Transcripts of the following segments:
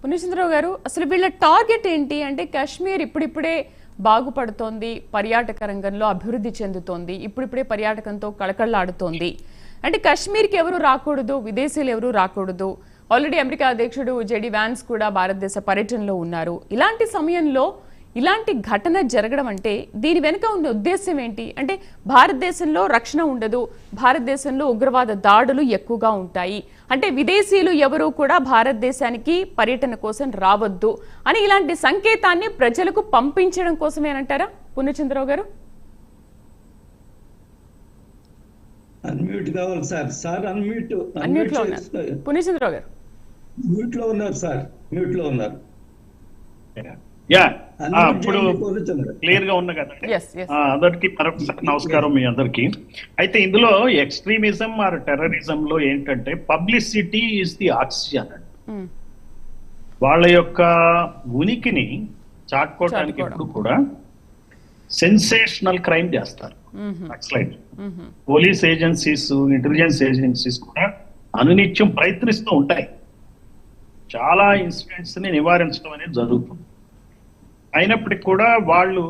పుణ్యచంద్రరావు గారు, అసలు వీళ్ళ టార్గెట్ ఏంటి అంటే కాశ్మీర్ ఇప్పుడిప్పుడే బాగుపడుతోంది, పర్యాటక రంగంలో అభివృద్ధి చెందుతోంది, ఇప్పుడిప్పుడే పర్యాటకంతో కళకళలాడుతోంది. అంటే కాశ్మీర్కి ఎవరు రాకూడదు, విదేశీయులు ఎవరు రాకూడదు. ఆల్రెడీ అమెరికా అధ్యక్షుడు జెడి వ్యాన్స్ కూడా భారతదేశ పర్యటనలో ఉన్నారు. ఇలాంటి సమయంలో ఇలాంటి ఘటన జరగడం అంటే దీని వెనుక ఉన్న ఉద్దేశం ఏంటి? అంటే భారతదేశంలో రక్షణ ఉండదు, భారతదేశంలో ఉగ్రవాద దాడులు ఎక్కువగా ఉంటాయి, అంటే విదేశీయులు ఎవరు కూడా భారతదేశానికి పర్యటన కోసం రావద్దు అని ఇలాంటి సంకేతాన్ని ప్రజలకు పంపించడం కోసమేనంటారా పుణ్యచంద్రరావు గారు? అన్మ్యూట్ కావాలి సార్. సార్ అన్మ్యూట్ పుణ్యచంద్రరావు గారు మ్యూట్ లో ఉన్నారు సార్, మ్యూట్ లో ఉన్నారు. ఇప్పుడు క్లియర్ గా ఉన్నా కదండి. అందరికి మరొకసారి నమస్కారం మీ అందరికి. అయితే ఇందులో ఎక్స్ట్రీమిజం ఆర్ టెర్రరిజం లో ఏంటంటే పబ్లిసిటీ ఈజ్ ది ఆక్సిజన్ అండి. వాళ్ళ యొక్క ఉనికిని చాటుకోవడానికి ఎప్పుడు కూడా సెన్సేషనల్ క్రైమ్ చేస్తారు. పోలీస్ ఏజెన్సీస్, ఇంటెలిజెన్స్ ఏజెన్సీస్ కూడా అనునిత్యం ప్రయత్నిస్తూ ఉంటాయి. చాలా ఇన్సిడెంట్స్ ని నివారించడం అనేది జరుగుతుంది. అయినప్పటికీ కూడా వాళ్ళు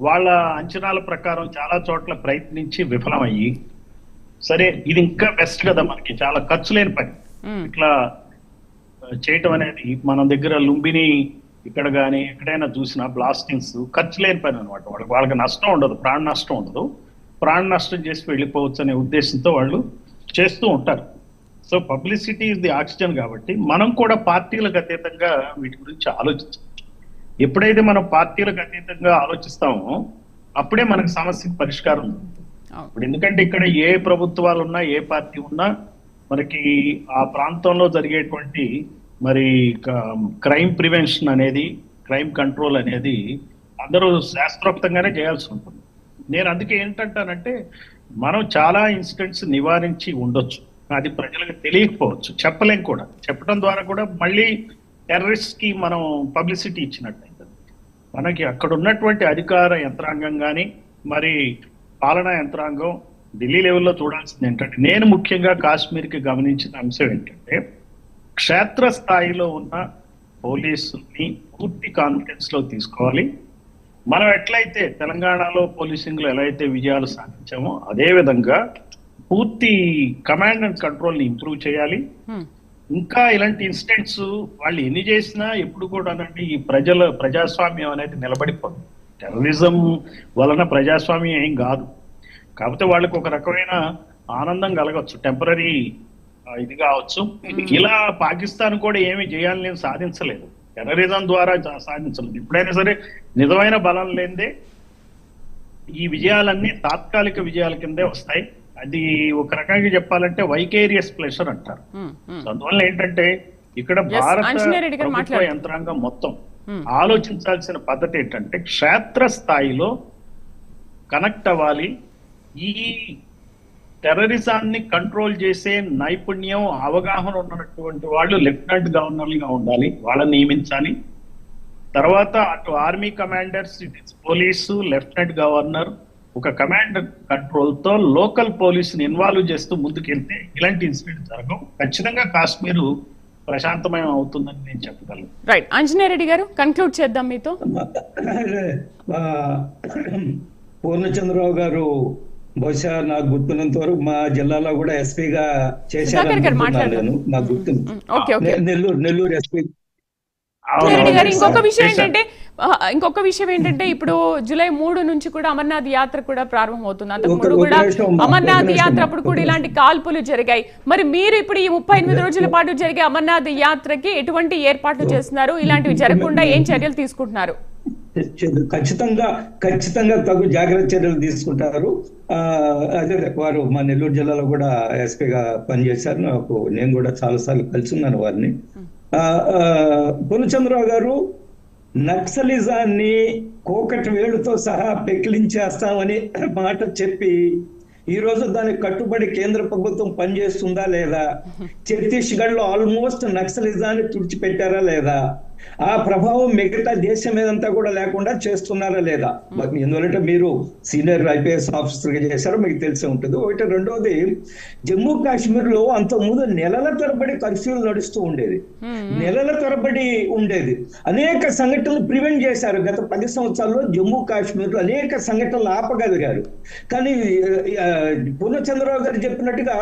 వాళ్ళ అంచనాల ప్రకారం చాలా చోట్ల ప్రయత్నించి విఫలమయ్యి, సరే ఇది ఇంకా బెస్ట్ కదా, మనకి చాలా ఖర్చు లేని పని ఇట్లా చేయటం అనేది. మన దగ్గర లుంబిని ఇక్కడ కానీ ఎక్కడైనా చూసినా బ్లాస్టింగ్స్ ఖర్చు లేని పని అనమాట. వాళ్ళకి నష్టం ఉండదు, ప్రాణ నష్టం ఉండదు. ప్రాణ నష్టం చేసి వెళ్ళిపోవచ్చు అనే ఉద్దేశంతో వాళ్ళు చేస్తూ ఉంటారు. So publicity is the oxygen. కాబట్టి మనం కూడా పార్టీలకు అతీతంగా వీటి గురించి ఆలోచించాలి. ఎప్పుడైతే మనం పార్టీలకు అతీతంగా ఆలోచిస్తామో అప్పుడే మనకు సమస్యకు పరిష్కారం ఉంది. ఇప్పుడు ఎందుకంటే ఇక్కడ ఏ ప్రభుత్వాలు ఉన్నా, ఏ పార్టీ ఉన్నా, మనకి ఆ ప్రాంతంలో జరిగేటువంటి మరి క్రైమ్ ప్రివెన్షన్ అనేది, క్రైమ్ కంట్రోల్ అనేది అందరూ శాస్త్రోక్తంగానే చేయాల్సి ఉంటుంది. నేను అందుకే ఏంటంటానంటే మనం చాలా ఇన్సిడెంట్స్ నివారించి ఉండొచ్చు, అది ప్రజలకు తెలియకపోవచ్చు, చెప్పలేం కూడా. చెప్పడం ద్వారా కూడా మళ్ళీ టెర్రరిస్ట్ కి మనం పబ్లిసిటీ ఇచ్చినట్టయితే మనకి అక్కడ ఉన్నటువంటి అధికార యంత్రాంగం కానీ మరి పాలనా యంత్రాంగం ఢిల్లీ లెవెల్లో చూడాల్సింది ఏంటంటే, నేను ముఖ్యంగా కాశ్మీర్కి గమనించిన అంశం ఏంటంటే క్షేత్ర స్థాయిలో ఉన్న పోలీసుల్ని పూర్తి కాన్ఫిడెన్స్ లో తీసుకోవాలి. మనం ఎట్లయితే తెలంగాణలో పోలీసింగ్ లో ఎలా అయితే విజయాలు సాధించామో అదే విధంగా పూర్తి కమాండ్ అండ్ కంట్రోల్ ని ఇంప్రూవ్ చేయాలి. ఇంకా ఇలాంటి ఇన్సిడెంట్స్ వాళ్ళు ఎన్ని చేసినా ఎప్పుడు కూడా ఈ ప్రజాస్వామ్యం అనేది నిలబడిపోతుంది. టెర్రరిజం వలన ప్రజాస్వామ్యం ఏం కాదు, కాకపోతే వాళ్ళకి ఒక రకమైన ఆనందం కలగవచ్చు, టెంపరీ ఇది కావచ్చు. ఇలా పాకిస్తాన్ కూడా ఏమి చేయాలని సాధించలేదు, టెర్రరిజం ద్వారా సాధించలేదు. ఎప్పుడైనా సరే నిజమైన బలం లేనిదే ఈ విజయాలన్నీ తాత్కాలిక విజయాల కిందే వస్తాయి. అది ఒక రకంగా చెప్పాలంటే వైకేరియస్ ప్లెషర్ అంటారు. అందువల్ల ఏంటంటే ఇక్కడ భారత ప్రభుత్వ యంత్రాంగం మొత్తం ఆలోచించాల్సిన పద్ధతి ఏంటంటే క్షేత్ర స్థాయిలో కనెక్ట్ అవ్వాలి. ఈ టెర్రరిజాన్ని కంట్రోల్ చేసే నైపుణ్యం, అవగాహన ఉన్నటువంటి వాళ్ళు లెఫ్టినెంట్ గవర్నర్లుగా ఉండాలి, వాళ్ళని నియమించాలి. తర్వాత అటు army commanders, police, lieutenant governor ఒక కమాండ్ కంట్రోల్ తో లోకల్ పోలీసుని ఇన్వాల్వ్ చేస్తూ ముందుకెళ్తే ఇలాంటి ఇన్సిడెంట్ జరగవు. ఖచ్చితంగా కాశ్మీర్ ప్రశాంతమయం అవుతుందని నేను చెప్పగలను. రైట్, ఆంజనేయ రెడ్డి గారు కన్క్లూడ్ చేద్దాం మీతో. పూర్ణచంద్రరావు గారు బహుశా నాకు గుర్తున్నంత వరకు మా జిల్లాలో కూడా ఎస్పీగా చేశారు, నాకు గుర్తు. నెల్లూరు ఎస్పీ. ఇంకొక విషయం ఏంటంటే ఇప్పుడు జూలై 3 నుంచి కూడా అమర్నాథ్ యాత్ర కూడా ప్రారంభమవుతుంది. అంతకుముందు కూడా అమర్నాథ్ యాత్ర అప్పుడు కూడా ఇలాంటి కాల్పులు జరిగాయి. మరి మీరు ఇప్పుడు ఈ 38 రోజుల పాటు జరిగే అమర్నాథ్ యాత్రకి ఎటువంటి ఏర్పాట్లు చేస్తున్నారు? ఇలాంటివి జరగకుండా ఏం చర్యలు తీసుకుంటున్నారు? ఖచ్చితంగా తగు జాగ్రత్త చర్యలు తీసుకుంటారు. అదే వారు మా నెల్లూరు జిల్లాలో కూడా ఎస్పీగా పనిచేశారు. నేను కూడా చాలా సార్లు కలిసి ఉన్నాను వారిని. పూర్ణచంద్రరావు గారు నక్సలిజాన్ని కోకటి వేలుతో సహా పెకిలించేస్తామని మాట చెప్పి ఈ రోజు దానికి కట్టుబడి కేంద్ర ప్రభుత్వం పనిచేస్తుందా లేదా? ఛత్తీస్గఢ్ లో ఆల్మోస్ట్ నక్సలిజాన్ని తుడిచిపెట్టారా లేదా? ఆ ప్రభావం మిగతా దేశం మీదంతా కూడా లేకుండా చేస్తున్నారా లేదా? ఎందుకంటే మీరు సీనియర్ IPS ఆఫీసర్గా చేశారో మీకు తెలిసే ఉంటుంది. ఒకటి. రెండోది, జమ్మూ కాశ్మీర్ లో అంతకుముందు నెలల తరబడి కర్ఫ్యూలు నడుస్తూ ఉండేది, నెలల తరబడి ఉండేది. అనేక సంఘటనలు ప్రివెంట్ చేశారు. గత 10 సంవత్సరాల్లో జమ్మూ కాశ్మీర్ లో అనేక సంఘటనలు ఆపగలిగారు. కానీ పూర్ణచంద్రరావు గారు చెప్పినట్టుగా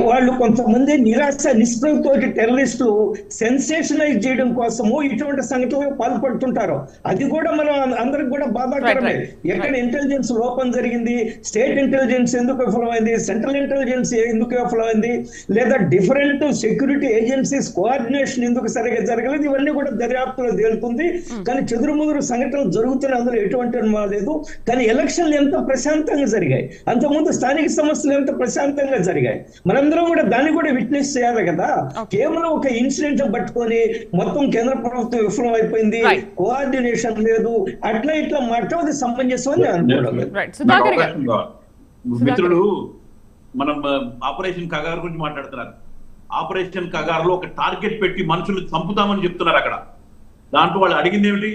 వాళ్ళు కొంతమంది నిరాశ నిస్పృహతో టెర్రరిస్టులు సెన్సేషనైజ్ చేయడం కోసము ఇటువంటి సంఘటనలకు పాల్పడుతుంటారు. అది కూడా మనం అందరికి కూడా బాధాకరమే. ఎక్కడ ఇంటెలిజెన్స్ లోపం జరిగింది, స్టేట్ ఇంటెలిజెన్స్ ఎందుకు విఫలమైంది, సెంట్రల్ ఇంటెలిజెన్స్ ఎందుకు విఫలమైంది, లేదా డిఫరెంట్ సెక్యూరిటీ ఏజెన్సీస్ కోఆర్డినేషన్ ఎందుకు సరిగా జరగలేదు, ఇవన్నీ కూడా దర్యాప్తులో తేలుతుంది. కానీ చెదురుముదురు సంఘటనలు జరుగుతున్నాయి, అందులో ఎటువంటి అనుమానం లేదు. కానీ ఎలక్షన్లు ఎంత ప్రశాంతంగా జరిగాయి, అంతకుముందు స్థానిక సమస్యలు ఎంత ప్రశాంతంగా జరిగాయి. మనందరం కూడా దాన్ని కూడా విట్నెస్ చేయాలి కదా. కేవలం ఒక ఇన్సిడెంట్ పట్టుకొని మొత్తం కేంద్ర ప్రభుత్వం విఫలం అయిపోయింది, కోఆర్డినేషన్ లేదు, అట్లా ఇట్లా మాట్లాడేది సమంజసం అని అనుకోవడం. మిత్రుడు మనం ఆపరేషన్ కగారు గురించి మాట్లాడుతున్నారు. ఆపరేషన్ కగారులో ఒక టార్గెట్ పెట్టి మనుషులు చంపుతామని చెప్తున్నారు. అక్కడ దాంట్లో వాళ్ళు అడిగింది ఏమిటి?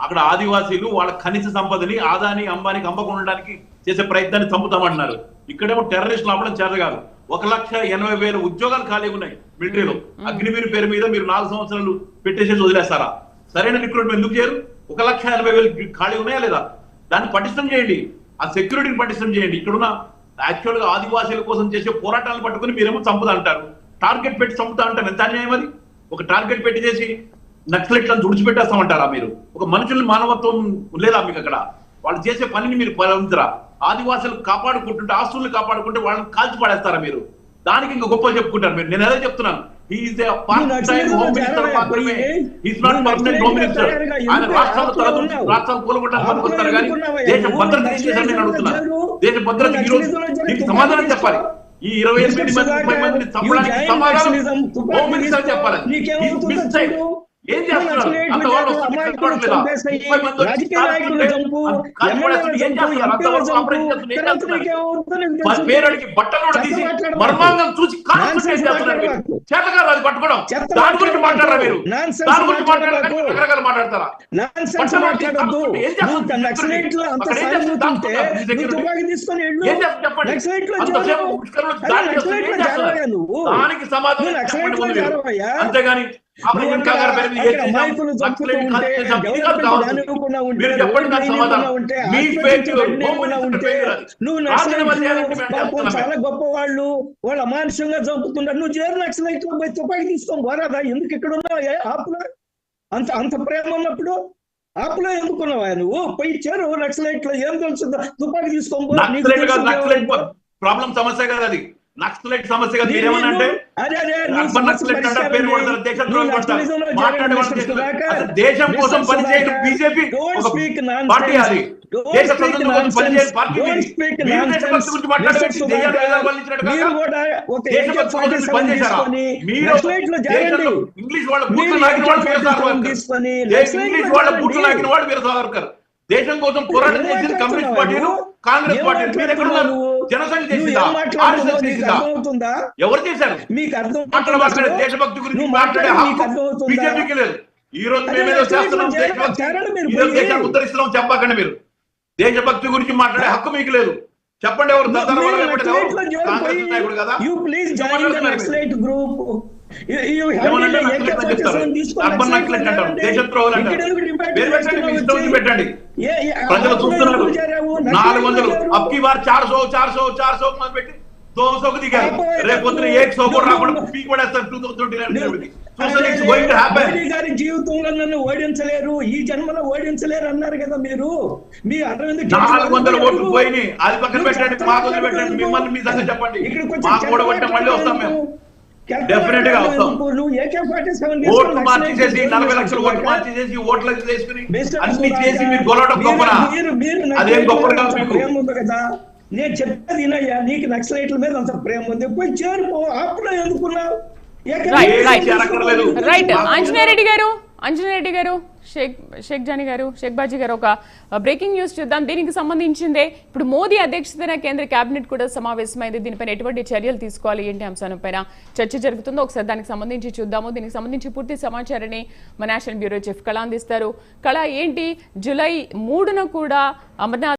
అక్కడ ఆదివాసీలు వాళ్ళ ఖనిజ సంపదని ఆదాని అంబానికి అమ్మకుండడానికి చేసే ప్రయత్నాన్ని చంపుతామంటున్నారు. ఇక్కడేమో టెర్రరిస్టులు ఆపడం చేత కాదు. 1,80,000 ఉద్యోగాలు ఖాళీగా ఉన్నాయి మిలిటరీలో. అగ్నివీర్ పేరు మీద మీరు 4 సంవత్సరాలు పెట్టేసేసి వదిలేస్తారా? సరైన రిక్రూట్మెంట్ ఎందుకు చేయరు? 1,80,000 ఖాళీ ఉన్నాయా లేదా? దాన్ని పటిష్టం చేయండి, ఆ సెక్యూరిటీని పటిష్టం చేయండి. ఇక్కడున్న యాక్చువల్ గా ఆదివాసీల కోసం చేసే పోరాటాలను పట్టుకుని మీరేమో చంపుతా అంటారు, టార్గెట్ పెట్టి చంపుతా అంటారు. ఎంత అన్యాయం అది? ఒక టార్గెట్ పెట్టి చేసి నక్సలైట్లను తుడిచిపెట్టేస్తామంటారా మీరు? ఒక మనుషుల్ని మానవత్వం లేదా మీకు? అక్కడ వాళ్ళు చేసే పనిని మీరు పరిగణించరా? ఆదివాసులు కాపాడుకుంటుంటే, ఆస్తుల్ని కాపాడుకుంటే వాళ్ళని కాల్చి పడేస్తారా మీరు? దానికి ఇంకా గొప్పలు చెప్పుకుంటారు మీరు. నేను అదే చెప్తున్నాను, రాష్ట్రాలు కూలగొట్టడానికి వస్తారు కానీ దేశ భద్రత ఏం చేశారు నేను అడుగుతున్నాను. దేశ భద్రత ఈ రోజు మీకు సమాధానం చెప్పాలి. ఈ 28 మంది 30 మందిని చంపడానికి సమాధానం హోమ్ మినిస్టర్ చెప్పాలి. ఏం చేస్తున్నారు? అంతవరకు పేరుడికి బట్టలు కూడా తీసి మర్మాంగం చూసి చేతగారు అది పట్టుకోవడం. దాని గురించి మాట్లాడరా మీరు? దాని గురించి మాట్లాడారు మాట్లాడతారా? దానికి సమాధానం అంతేగాని చాలా గొప్ప వాళ్ళు అమానుషంగా చంపుతుంటారు. నువ్వు చేరు నక్సలైట్ లో పోయి తుపాకి తీసుకొని పోరాదా? ఎందుకు ఇక్కడ ఉన్నావు? ఆపులో అంత ప్రేమ ఉన్నప్పుడు ఆపులో ఎందుకున్నావా? నువ్వు పోయి చేరు నక్సలైట్ లో ఏం తెలుసు? తుపాకి తీసుకొని ప్రాబ్లం సమస్య కదా అది. నక్సలైట్ సమస్య కదా. మీరేమనంటే దేశం కోసం పనిచేయడం బీజేపీ పార్టీ, అది దేశ ప్రజల కోసం పనిచేయడం పార్టీ. ఇంగ్లీష్ వాళ్ళ బూట్లు లాగిన వాడు వీర సావర్కర్. దేశం కోసం పోరాటం చేసిన కమ్యూనిస్ట్ పార్టీలు, కాంగ్రెస్ పార్టీలు. మీరు ఎక్కడ ఉన్నారు? జనసంఘ చేసిందా? ఆర్ఎస్ఎస్ చేసిందా? ఎవరు చేశారు? మాట్లాడే దేశభక్తి గురించి మాట్లాడే హక్కు బీజేపీకి లేదు. ఈ రోజు మేమేదో చేస్తున్నాం, దేశాన్ని ఉద్ధరిస్తున్నాం చెప్పకండి మీరు. దేశభక్తి గురించి మాట్లాడే హక్కు మీకు లేదు. చెప్పండి ఎవరు? కాంగ్రెస్ నాయకుడు కదా. అర్బన్ నక్సలైట్ అంటారు, దేశద్రోహులు అంటారు. పెట్టండి. ప్రజలు చూస్తున్నారు. 400 అబ్కి బార్ 400 మంది పెట్టి 200కు దిగారు. రేపు పొద్దున 100 కూడా రాకుండా పీక్ పడేస్తారు. 2029 గారి జీవితంలో నన్ను ఓడించలేరు, ఈ జన్మలో ఓడించలేరు అన్నారు కదా మీరు. మీ 400 ఓట్లు పోయినాయి. అది పక్కన పెట్టండి, మాకు పెట్టండి. మిమ్మల్ని మీ సంగతి చెప్పండి. మాకు కూడా కొట్టే మళ్ళీ వస్తాం మేము. డెఫినెట్ గా వస్తాం. ఓట్లు మార్చేసి 40 లక్షల ఓట్లు మార్చేసి ఓట్లకు చేసుకుని అన్ని చేసి మీరు గొలవడం గొప్పనా? అదేం గొప్ప కదా. నేను చెప్పేది వినయ్యా, నీకు నక్సలైట్ల మీద అంత ప్రేమ ఉంది, పోయి చేరుకో. అప్పుడు ఎందుకున్నావు? రైట్. ఆంజనేయ రెడ్డి గారు షేక్ జానీ గారు, షేక్ బాజీ గారు, ఒక బ్రేకింగ్ న్యూస్ చూద్దాం. దీనికి సంబంధించిందే ఇప్పుడు మోదీ అధ్యక్షతన కేంద్ర కేబినెట్ కూడా సమావేశమైంది. దీనిపైన ఎటువంటి చర్యలు తీసుకోవాలి, ఏంటి అంశాలపైన చర్చ జరుగుతుందో ఒకసారి దానికి సంబంధించి చూద్దాము. దీనికి సంబంధించి పూర్తి సమాచారాన్ని మా నేషనల్ బ్యూరో చీఫ్ కళ అందిస్తారు. కళ, ఏంటి జూలై 3న కూడా అమర్నాథ్